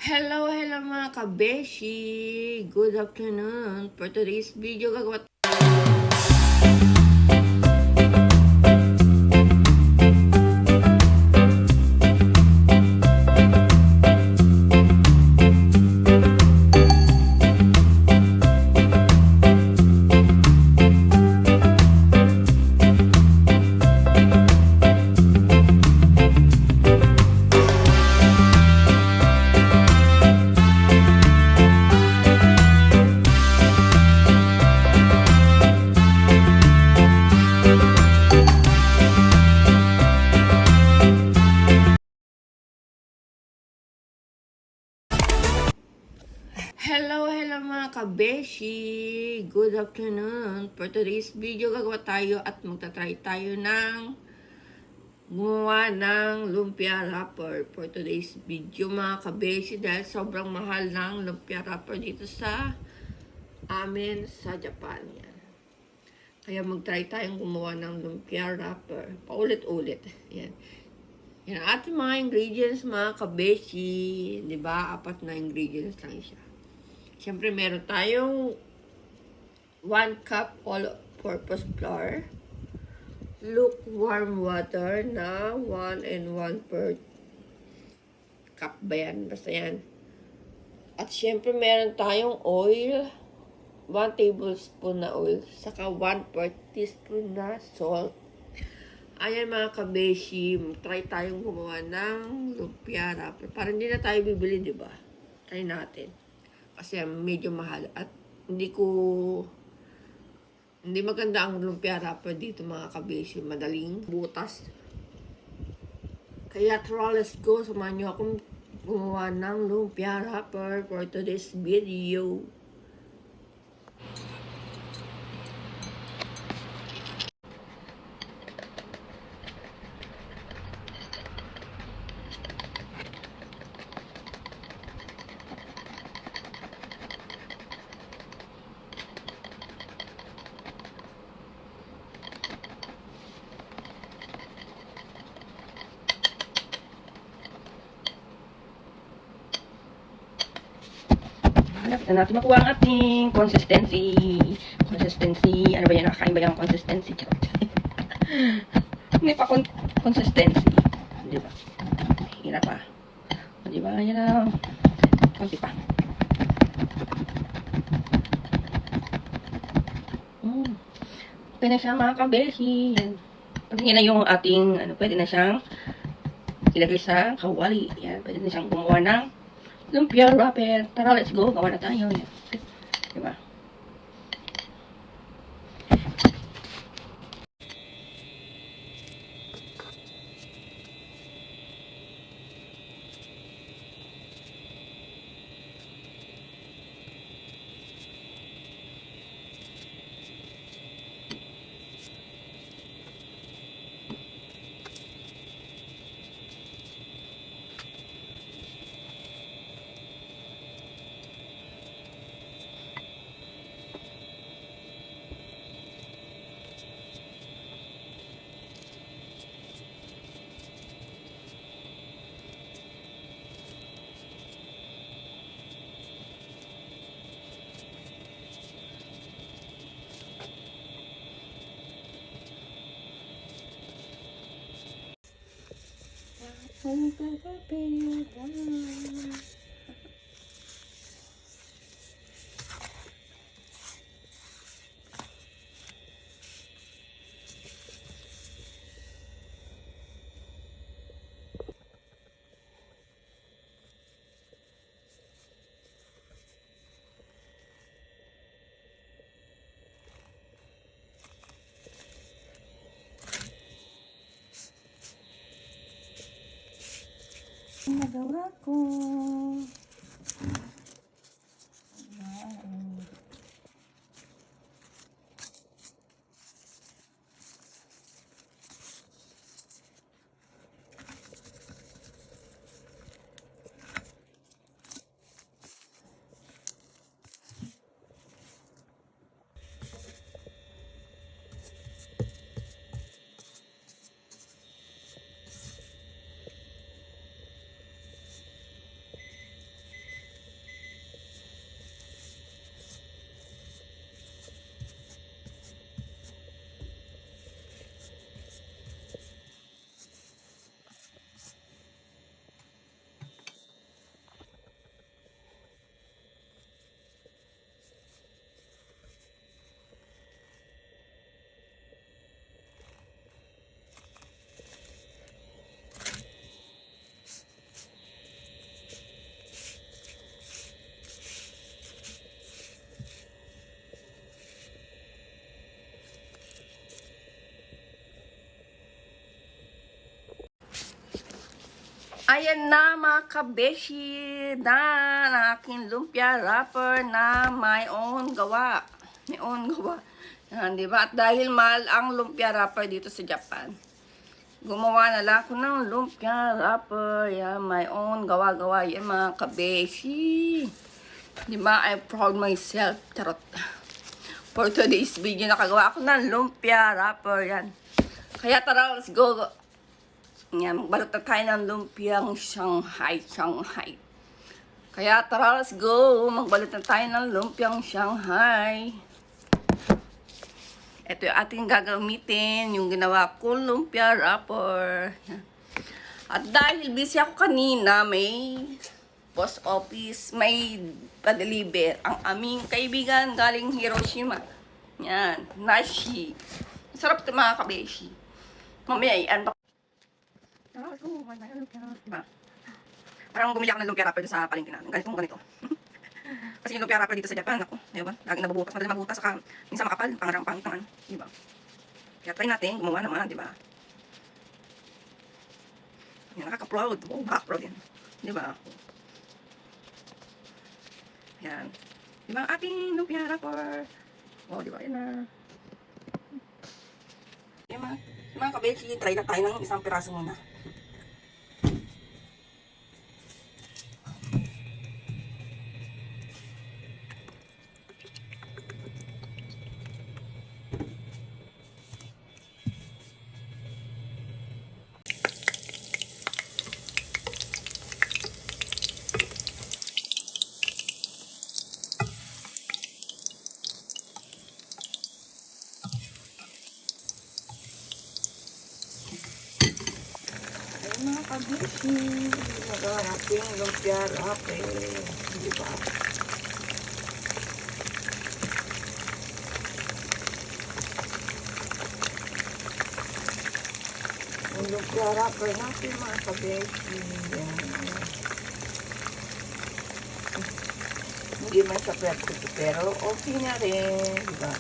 Hello mga kabeshi! Good afternoon! For today's video, gagawa Hello mga kabeshi! Good afternoon! For today's video, gagawa tayo at magta-try tayo ng gumawa ng lumpia wrapper for today's video mga kabeshi, dahil sobrang mahal ng lumpia wrapper dito sa amin sa Japan. Yan. Kaya mag-try tayong gumawa ng lumpia wrapper paulit-ulit. Yan. Yan ang ating mga ingredients mga kabeshi. Diba? 4 na ingredients lang siya. Siyempre, meron tayong 1 cup all-purpose flour, lukewarm water na 1 and 1 per cup ba yan? Basta yan. At siyempre, meron tayong oil, 1 tablespoon na oil, saka 1/4 teaspoon na salt. Ayan mga kabeshi, try tayong gumawa ng lumpia wrapper. Para hindi na tayo bibili, di ba? Try natin. Kasi medyo mahal at hindi maganda ang lumpia wrapper dito mga kabeshi. Madaling butas. Kaya let's go. Samahan nyo akong gumawa ng lumpia wrapper for today's video. Hanap na natin makuha ang ating consistency. Ano ba yan? Nakakain ba yung consistency? Hindi pa consistency. Di ba? Hirap pa. Di ba? Yan lang. Konti pa. Okay na siya mga kabeshi. Pag yan na yung ating, pwede na siyang ilagay sa kawali. Yan. Pwede na siyang gumawa ng lumpia wrapper. Tara, let's go. Gawa na tayo. Diba? Nagawa ko. Ayan na mga kabeshi na ang aking lumpia wrapper na may own gawa. May own gawa. Yan, di ba? At dahil mahal ang lumpia wrapper dito sa Japan, gumawa na lang ako ng lumpia wrapper. Yan, my own gawa-gawa. Yan mga kabeshi. Di ba? I'm proud myself. Charot. For today's video, nakagawa ako ng lumpia wrapper. Yan. Kaya tara, let's go. Yan, magbalot na tayo ng lumpiang Shanghai. Kaya tara, let's go. Magbalot na tayo ng lumpiang Shanghai. Ito yung ating gagamitin, yung ginawa kong lumpia wrapper. At dahil busy ako kanina, may post office, may pa-deliver ang aming kaibigan galing Hiroshima. Yan, Nashi. Sarap ito mga kabeshi. Mamaya, i-unbox. Diba? Parang bumili ako ng lumpia wrapper sa palengke namin. Ganito. Kasi yung lumpia wrapper dito sa Japan, ako, diba? Laging nabubutas, madali mabutas, saka minsan makapal, pangarang-pangit ng ano, diba? Kaya try natin, gumawa naman, diba? Yan, nakaka-proud. Oh, nakaka-proud yan. Diba? Yan. Diba, ating lumpia wrapper. Oh, diba? Yan na. Yan mga kabeshi, try lang tayo ng isang piraso muna. Mga kabeshi, nag-ating lumpia wrapper. Diba? Yung lumpia wrapper natin mga kabeshi. Hindi man sa perfect pero okay na rin. Diba?